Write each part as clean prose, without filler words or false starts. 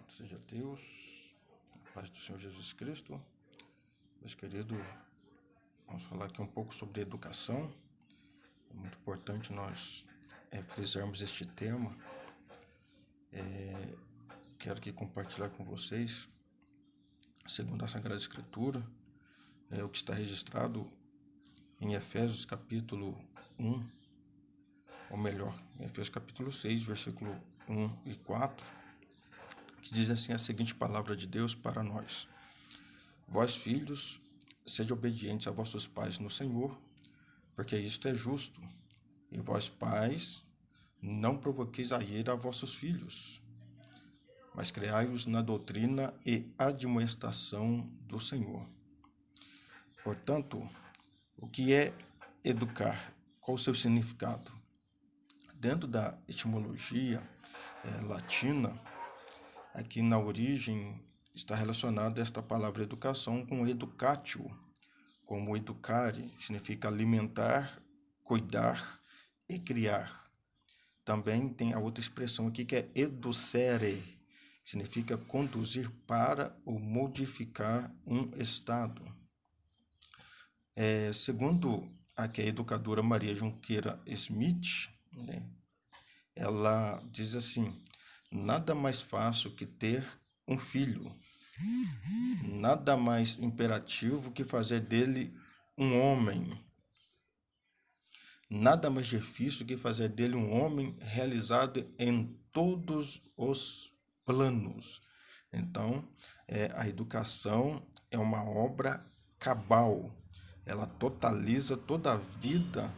Louvado seja Deus, a paz do Senhor Jesus Cristo. Meus queridos, vamos falar aqui um pouco sobre educação. É muito importante nós frisarmos este tema. Quero aqui compartilhar com vocês, segundo a Sagrada Escritura, o que está registrado em Efésios capítulo 1, ou melhor, em Efésios capítulo 6, versículo 1 e 4, que diz assim a seguinte palavra de Deus para nós: Vós, filhos, sede obedientes a vossos pais no Senhor, porque isto é justo. E vós, pais, não provoqueis a ira a vossos filhos, mas criai-os na doutrina e admoestação do Senhor. Portanto, o que é educar? Qual o seu significado? Dentro da etimologia latina, aqui na origem está relacionada esta palavra educação com educatio, como educare, que significa alimentar, cuidar e criar. Também tem a outra expressão aqui que é educere, que significa conduzir para ou modificar um estado. Segundo aqui a educadora Maria Junqueira Smith, ela diz assim: nada mais fácil que ter um filho, nada mais imperativo que fazer dele um homem, nada mais difícil que fazer dele um homem realizado em todos os planos. Então, a educação é uma obra cabal, ela totaliza toda a vida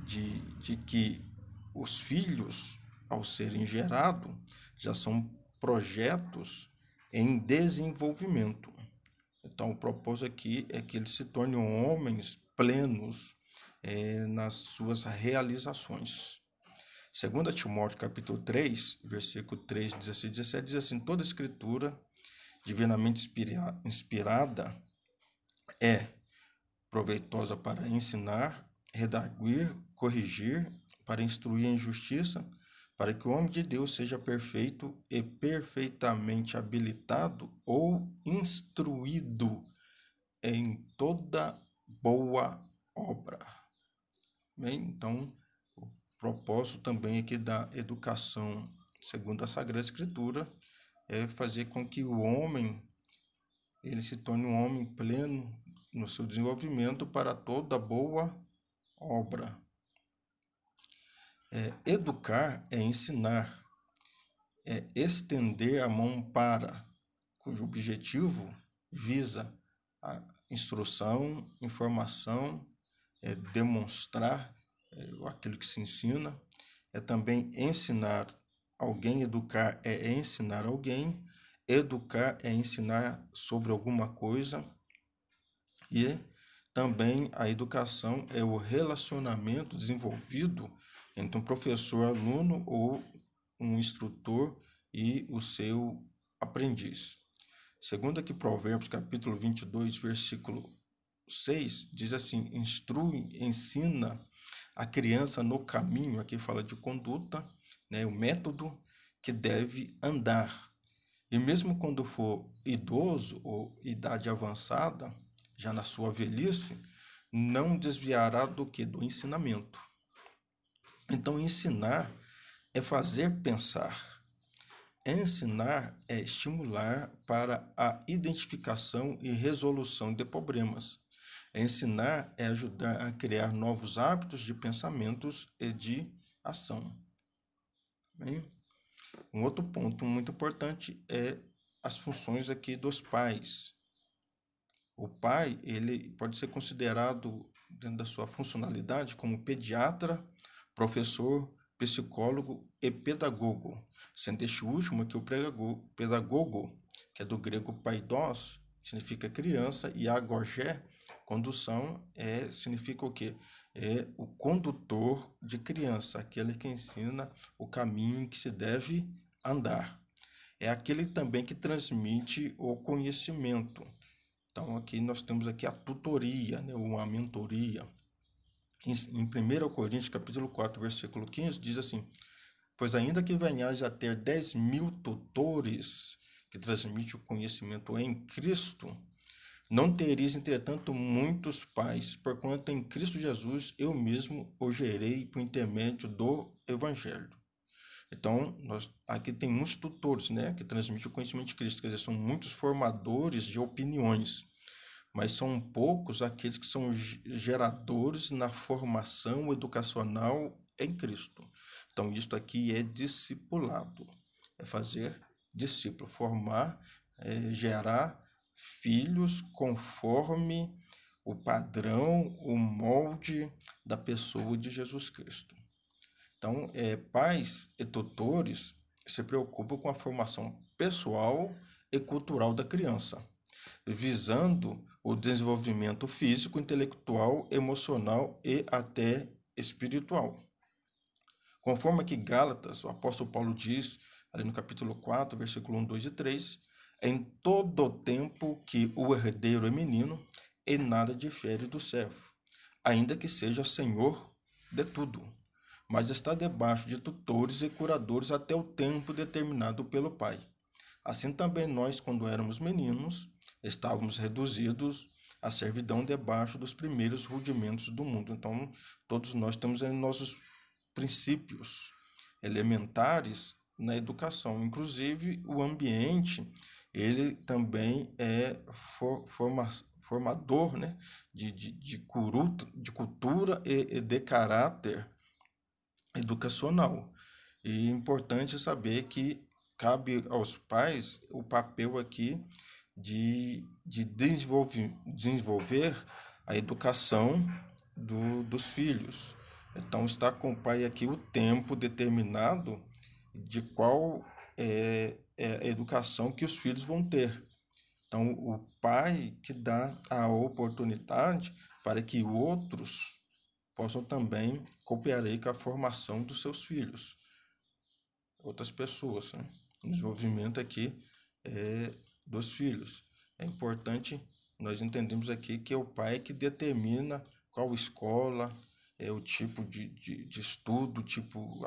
de que os filhos, ao serem gerados, já são projetos em desenvolvimento. Então, o propósito aqui é que eles se tornem homens plenos nas suas realizações. 2 Timóteo capítulo 3, versículo 3, 16 e 17, diz assim: toda escritura divinamente inspirada é proveitosa para ensinar, redarguir, corrigir, para instruir em justiça, para que o homem de Deus seja perfeito e perfeitamente habilitado ou instruído em toda boa obra. Bem, então, o propósito também aqui da educação, segundo a Sagrada Escritura, é fazer com que o homem ele se torne um homem pleno no seu desenvolvimento para toda boa obra. Educar é ensinar, é estender a mão para, cujo objetivo visa a instrução, informação, demonstrar aquilo que se ensina, é também ensinar alguém. Educar é ensinar alguém, educar é ensinar sobre alguma coisa, e também a educação é o relacionamento desenvolvido entre um professor, aluno ou um instrutor e o seu aprendiz. Segundo aqui Provérbios capítulo 22, versículo 6, diz assim: instrui, ensina a criança no caminho, aqui fala de conduta, o método que deve andar. E mesmo quando for idoso ou idade avançada, já na sua velhice, não desviará do que? Do ensinamento. Então, ensinar é fazer pensar. Ensinar é estimular para a identificação e resolução de problemas. Ensinar é ajudar a criar novos hábitos de pensamentos e de ação. Bem, um outro ponto muito importante é as funções aqui dos pais. O pai, ele pode ser considerado, dentro da sua funcionalidade, como pediatra, professor, psicólogo e pedagogo, sendo este último aqui o pedagogo, que é do grego paidos, significa criança, e agogé, condução, significa o quê? É o condutor de criança, aquele que ensina o caminho que se deve andar. É aquele também que transmite o conhecimento. Então, aqui nós temos aqui a tutoria, uma mentoria. Em 1 Coríntios, capítulo 4, versículo 15, diz assim: pois ainda que venhais a ter 10.000 tutores, que transmite o conhecimento em Cristo, não tereis, entretanto, muitos pais, porquanto em Cristo Jesus eu mesmo o gerei por intermédio do Evangelho. Então, aqui tem muitos tutores, né, que transmitem o conhecimento de Cristo, quer dizer, são muitos formadores de opiniões, mas são poucos aqueles que são geradores na formação educacional em Cristo. Então, isto aqui é discipulado, é fazer discípulo, formar, gerar filhos conforme o padrão, o molde da pessoa de Jesus Cristo. Então, pais e tutores se preocupam com a formação pessoal e cultural da criança, visando o desenvolvimento físico, intelectual, emocional e até espiritual. Conforme aqui Gálatas, o apóstolo Paulo diz, ali no capítulo 4, versículo 1, 2 e 3, em todo o tempo que o herdeiro é menino, e nada difere do servo, ainda que seja senhor de tudo, mas está debaixo de tutores e curadores até o tempo determinado pelo pai. Assim também nós, quando éramos meninos, estávamos reduzidos à servidão debaixo dos primeiros rudimentos do mundo. Então, todos nós temos nossos princípios elementares na educação. Inclusive, o ambiente, ele também é formador, né, de cultura e de caráter educacional. E é importante saber que cabe aos pais o papel aqui de desenvolver a educação dos filhos. Então, está com o pai aqui o tempo determinado de qual é a educação que os filhos vão ter. Então, o pai que dá a oportunidade para que outros possam também cooperar aí com a formação dos seus filhos, outras pessoas, né? O desenvolvimento aqui dos filhos. É importante nós entendemos aqui que é o pai que determina qual escola, o tipo de estudo,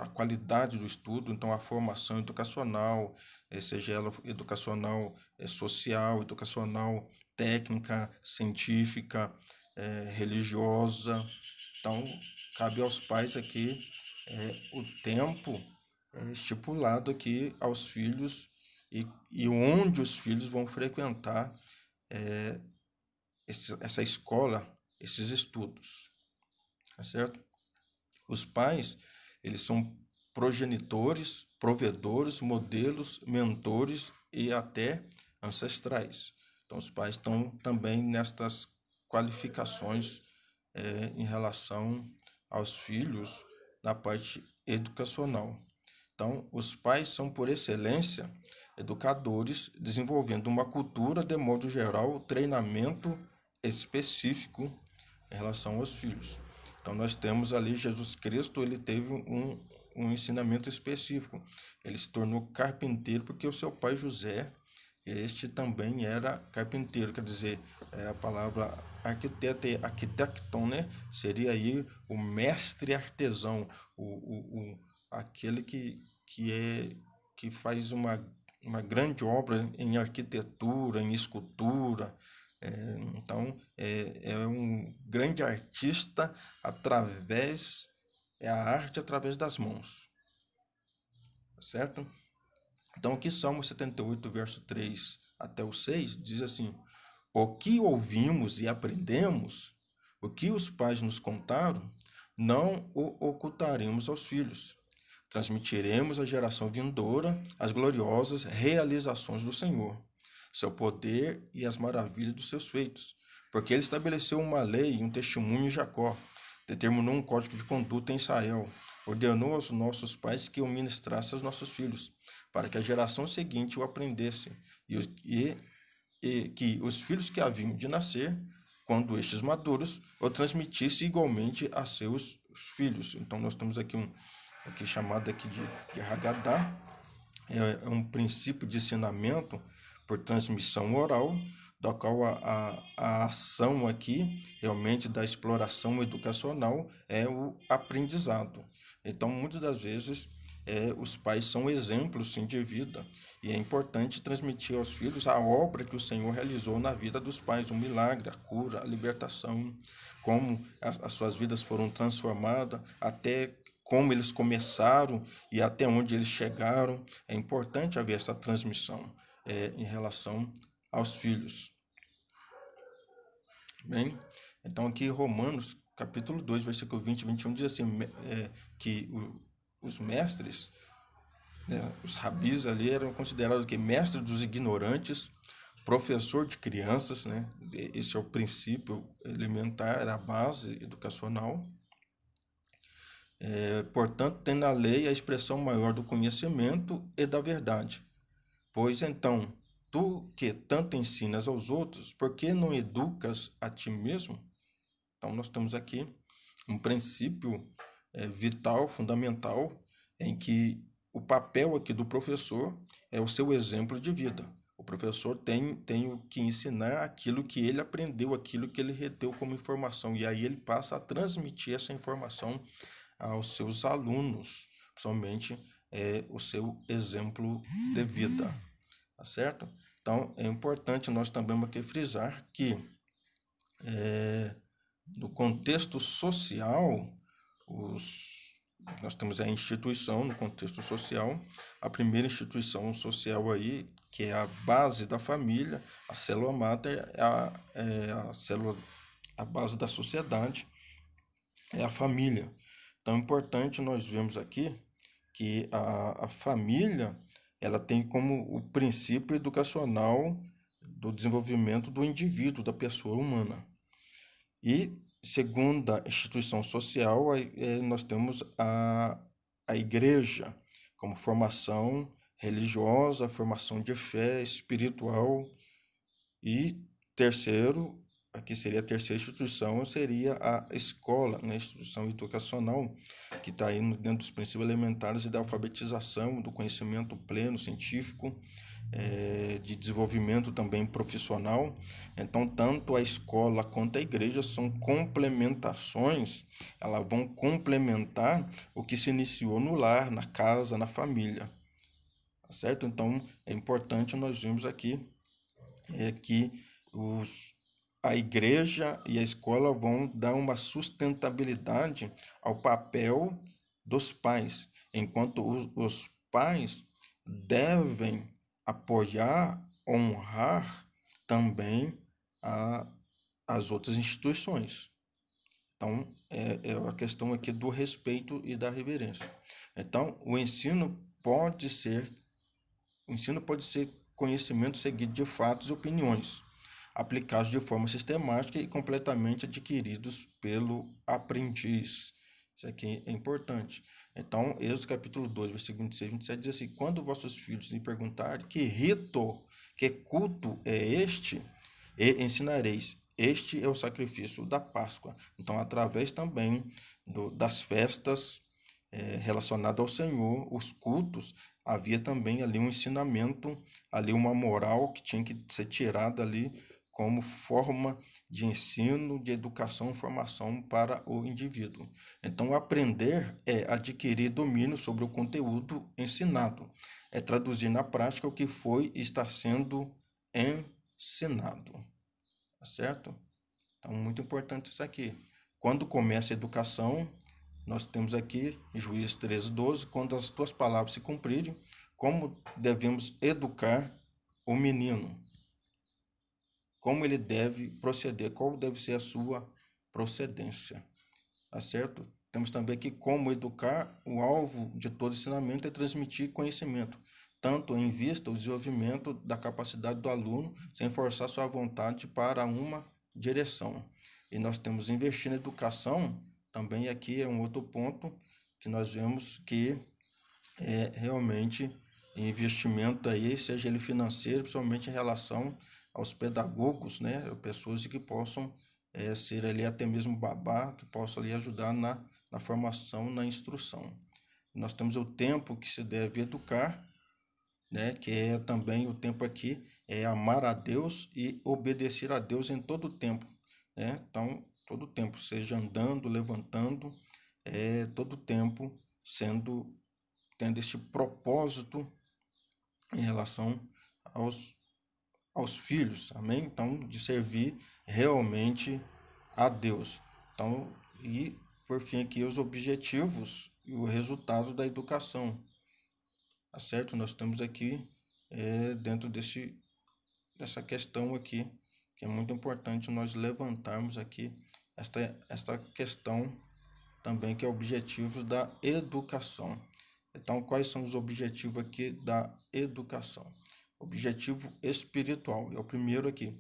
a qualidade do estudo, então a formação educacional, seja ela educacional social, educacional técnica, científica, religiosa. Então, cabe aos pais aqui o tempo estipulado aqui aos filhos e onde os filhos vão frequentar essa escola, esses estudos, tá certo? Os pais, eles são progenitores, provedores, modelos, mentores e até ancestrais. Então, os pais estão também nestas qualificações em relação aos filhos na parte educacional. Então, os pais são, por excelência, educadores, desenvolvendo uma cultura, de modo geral, treinamento específico em relação aos filhos. Então, nós temos ali Jesus Cristo, ele teve um ensinamento específico. Ele se tornou carpinteiro porque o seu pai José, este também era carpinteiro, quer dizer, a palavra arquitecton, né? Seria aí o mestre artesão, aquele que faz uma grande obra em arquitetura, em escultura. Então, é um grande artista é a arte através das mãos, certo? Então, aqui Salmo 78, verso 3 até o 6, diz assim: o que ouvimos e aprendemos, o que os pais nos contaram, não o ocultaremos aos filhos. Transmitiremos à geração vindoura as gloriosas realizações do Senhor, seu poder e as maravilhas dos seus feitos. Porque ele estabeleceu uma lei e um testemunho em Jacó, determinou um código de conduta em Israel, ordenou aos nossos pais que o ministrasse aos nossos filhos, para que a geração seguinte o aprendesse, e que os filhos que haviam de nascer, quando estes maduros, o transmitisse igualmente a seus filhos. Então, nós temos aqui chamado aqui de Haggadah, é um princípio de ensinamento por transmissão oral, da qual a ação aqui, realmente, da exploração educacional é o aprendizado. Então, muitas das vezes, os pais são exemplos, sim, de vida. E é importante transmitir aos filhos a obra que o Senhor realizou na vida dos pais, um milagre, a cura, a libertação, como as suas vidas foram transformadas, até como eles começaram e até onde eles chegaram. É importante haver essa transmissão em relação aos filhos. Bem, então aqui Romanos, capítulo 2, versículo 20 e 21, diz assim, que os mestres, né, os rabis ali eram considerados que mestres dos ignorantes, professor de crianças, né? Esse é o princípio elementar, a base educacional. Portanto, tem na lei a expressão maior do conhecimento e da verdade. Pois então, tu que tanto ensinas aos outros, por que não educas a ti mesmo? Então, nós temos aqui um princípio vital, fundamental, em que o papel aqui do professor é o seu exemplo de vida. O professor tem o que ensinar aquilo que ele aprendeu, aquilo que ele reteu como informação, e aí ele passa a transmitir essa informação aos seus alunos, principalmente o seu exemplo de vida, tá certo? Então, é importante nós também aqui frisar que no contexto social, nós temos a instituição no contexto social, a primeira instituição social aí, que é a base da família, a célula máter, a célula, a base da sociedade, é a família. Então é importante nós vemos aqui que a família ela tem como o princípio educacional do desenvolvimento do indivíduo, da pessoa humana. E, segundo a instituição social, nós temos a igreja como formação religiosa, formação de fé espiritual. E terceiro, aqui seria a terceira instituição, seria a escola, né? A instituição educacional, que está aí dentro dos princípios elementares e da alfabetização, do conhecimento pleno, científico, de desenvolvimento também profissional. Então, tanto a escola quanto a igreja são complementações, elas vão complementar o que se iniciou no lar, na casa, na família. Tá certo? Então, é importante nós vimos aqui que a igreja e a escola vão dar uma sustentabilidade ao papel dos pais, enquanto os pais devem apoiar, honrar também as outras instituições. Então, é a questão aqui do respeito e da reverência. Então, o ensino pode ser conhecimento seguido de fatos e opiniões, aplicados de forma sistemática e completamente adquiridos pelo aprendiz. Isso aqui é importante. Então, Êxodo capítulo 2, versículo 26 e 27 diz assim: quando vossos filhos me perguntarem que rito, que culto é este, e ensinareis, este é o sacrifício da Páscoa. Então, através também das festas relacionadas ao Senhor, os cultos, havia também ali um ensinamento, ali uma moral que tinha que ser tirada ali como forma de ensino, de educação e formação para o indivíduo. Então, aprender é adquirir domínio sobre o conteúdo ensinado, é traduzir na prática o que foi e está sendo ensinado. Tá certo? Então, muito importante isso aqui. Quando começa a educação, nós temos aqui Juízes 13:12, quando as tuas palavras se cumprirem, como devemos educar o menino, como ele deve proceder, qual deve ser a sua procedência, tá certo? Temos também aqui como educar, o alvo de todo ensinamento é transmitir conhecimento, tanto em vista ao desenvolvimento da capacidade do aluno, sem forçar sua vontade para uma direção. E nós temos investir na educação, também aqui é um outro ponto que nós vemos que realmente investimento aí, seja ele financeiro, principalmente em relação aos pedagogos, né, pessoas que possam ser ali até mesmo babá, que possam ali ajudar na formação, na instrução. Nós temos o tempo que se deve educar, né, que é também o tempo aqui, é amar a Deus e obedecer a Deus em todo o tempo, né? Então, todo o tempo, seja andando, levantando, todo o tempo sendo tendo este propósito em relação aos filhos, amém? Então, de servir realmente a Deus. Então, e por fim aqui os objetivos e o resultado da educação, tá certo? Nós temos aqui dentro dessa questão aqui, que é muito importante nós levantarmos aqui esta questão também, que é objetivos da educação. Então, quais são os objetivos aqui da educação? Objetivo espiritual, é o primeiro aqui,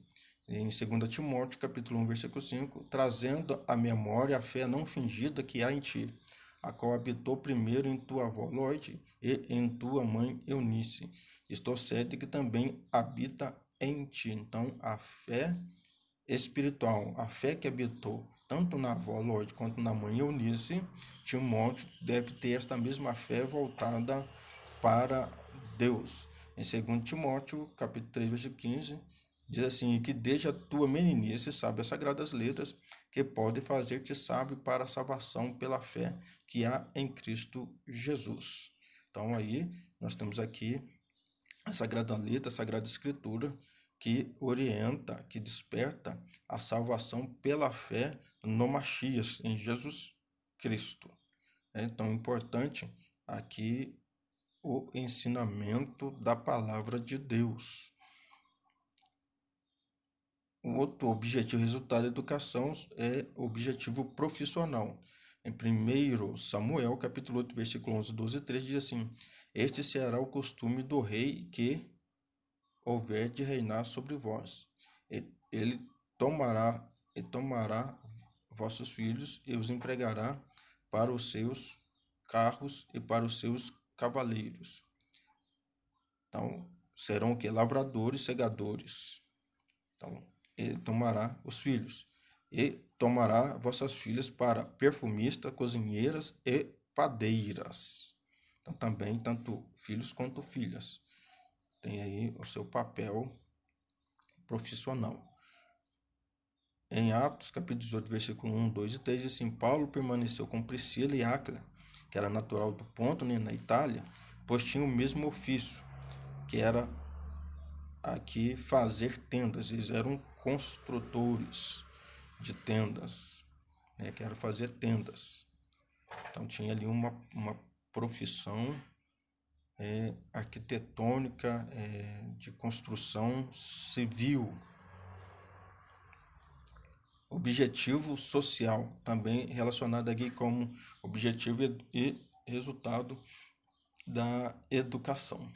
em 2 Timóteo, capítulo 1, versículo 5, trazendo à memória a fé não fingida que há em ti, a qual habitou primeiro em tua avó Loide e em tua mãe Eunice. Estou certo que também habita em ti. Então, a fé espiritual, a fé que habitou tanto na avó Loide quanto na mãe Eunice, Timóteo deve ter esta mesma fé voltada para Deus. Em 2 Timóteo, capítulo 3, versículo 15, diz assim: que desde a tua meninice sabe as sagradas letras, que pode fazer-te sábio para a salvação pela fé que há em Cristo Jesus. Então aí nós temos aqui a Sagrada Letra, a Sagrada Escritura, que orienta, que desperta a salvação pela fé no Messias, em Jesus Cristo. É então importante aqui o ensinamento da palavra de Deus. O outro objetivo, resultado da educação, é o objetivo profissional. Em 1 Samuel, capítulo 8, versículo 11, 12 e 13, diz assim: este será o costume do rei que houver de reinar sobre vós. Ele tomará vossos filhos e os empregará para os seus carros e para os seus cavaleiros. Então, serão o que? Lavradores, segadores. Então, ele tomará os filhos. E tomará vossas filhas para perfumistas, cozinheiras e padeiras. Então, também, tanto filhos quanto filhas. Tem aí o seu papel profissional. Em Atos, capítulo 18, versículo 1, 2 e 3, diz assim: Paulo permaneceu com Priscila e Áquila, que era natural do Ponto, né, na Itália, pois tinha o mesmo ofício, que era aqui fazer tendas. Eles eram construtores de tendas, né, que era fazer tendas. Então tinha ali uma profissão arquitetônica, de construção civil. Objetivo social, também relacionado aqui como objetivo e resultado da educação.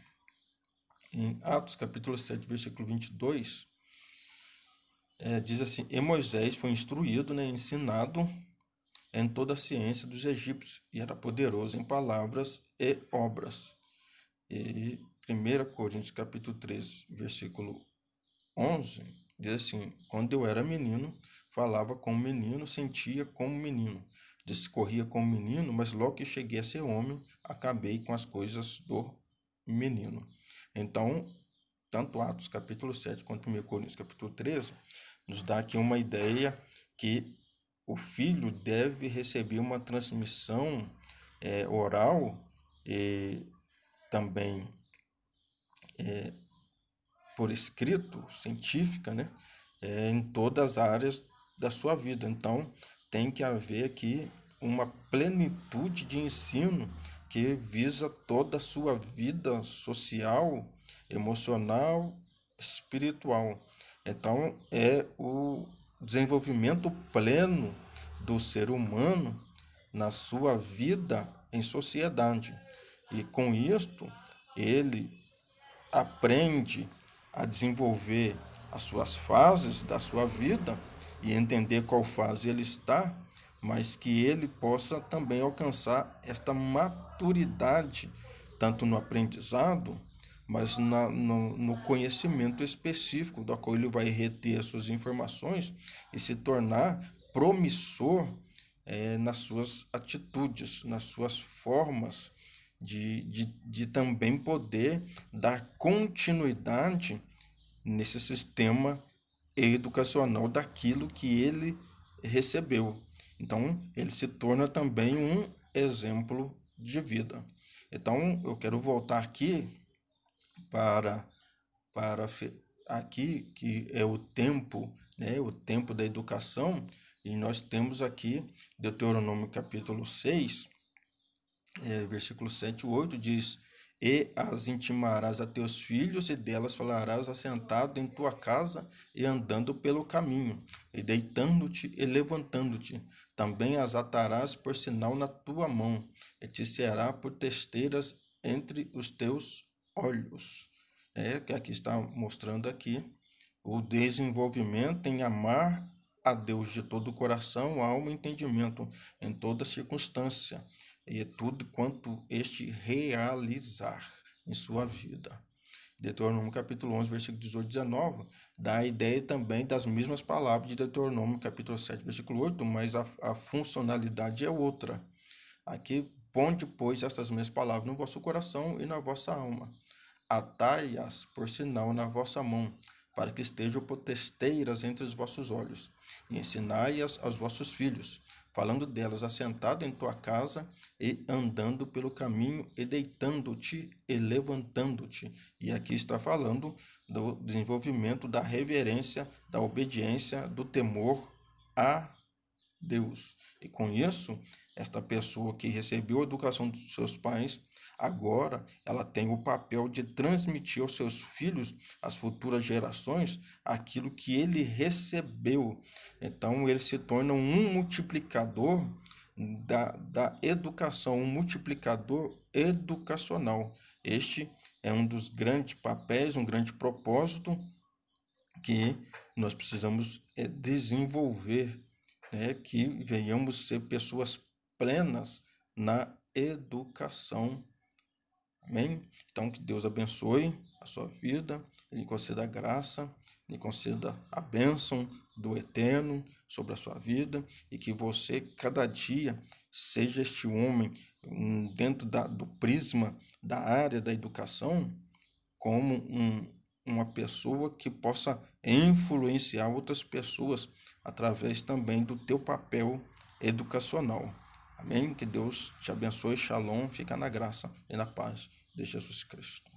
Em Atos capítulo 7, versículo 22, diz assim: e Moisés foi instruído, né, ensinado em toda a ciência dos egípcios, e era poderoso em palavras e obras. E 1 Coríntios capítulo 13, versículo 11, diz assim: quando eu era menino, falava como menino, sentia como menino, discorria como menino, mas logo que cheguei a ser homem, acabei com as coisas do menino. Então, tanto Atos capítulo 7 quanto 1 Coríntios capítulo 13, nos dá aqui uma ideia que o filho deve receber uma transmissão oral e também por escrito, científica, né, em todas as áreas da sua vida. Então, tem que haver aqui uma plenitude de ensino que visa toda a sua vida social, emocional, espiritual. Então, é o desenvolvimento pleno do ser humano na sua vida em sociedade. E com isto, ele aprende a desenvolver as suas fases da sua vida e entender qual fase ele está, mas que ele possa também alcançar esta maturidade, tanto no aprendizado, mas no conhecimento específico, da qual ele vai reter as suas informações e se tornar promissor nas suas atitudes, nas suas formas de também poder dar continuidade nesse sistema educacional daquilo que ele recebeu. Então, ele se torna também um exemplo de vida. Então, eu quero voltar aqui para, aqui, que é o tempo, né? O tempo da educação, e nós temos aqui Deuteronômio capítulo 6, versículo 7 e 8 diz: E as intimarás a teus filhos, e delas falarás assentado em tua casa e andando pelo caminho, e deitando-te e levantando-te. Também as atarás por sinal na tua mão, e te será por testeiras entre os teus olhos. Que aqui está mostrando aqui o desenvolvimento em amar a Deus de todo o coração, alma e entendimento, em toda circunstância, e tudo quanto este realizar em sua vida. Deuteronômio capítulo 11, versículo 18 e 19, dá a ideia também das mesmas palavras de Deuteronômio capítulo 7, versículo 8, mas a funcionalidade é outra. Aqui, ponde, pois, estas mesmas palavras no vosso coração e na vossa alma. Atai-as por sinal na vossa mão, para que estejam por testeiras entre os vossos olhos, e ensinai-as aos vossos filhos, falando delas assentado em tua casa e andando pelo caminho e deitando-te e levantando-te. E aqui está falando do desenvolvimento da reverência, da obediência, do temor a Deus. E com isso, esta pessoa que recebeu a educação dos seus pais, agora ela tem o papel de transmitir aos seus filhos, às futuras gerações, aquilo que ele recebeu. Então, ele se torna um multiplicador da educação, um multiplicador educacional. Este é um dos grandes papéis, um grande propósito que nós precisamos desenvolver, que venhamos ser pessoas plenas na educação. Amém? Então, que Deus abençoe a sua vida, Ele conceda a graça, Ele conceda a bênção do Eterno sobre a sua vida, e que você, cada dia, seja este homem dentro do prisma da área da educação, como uma pessoa que possa influenciar outras pessoas através também do teu papel educacional. Amém? Que Deus te abençoe. Shalom. Fica na graça e na paz de Jesus Cristo.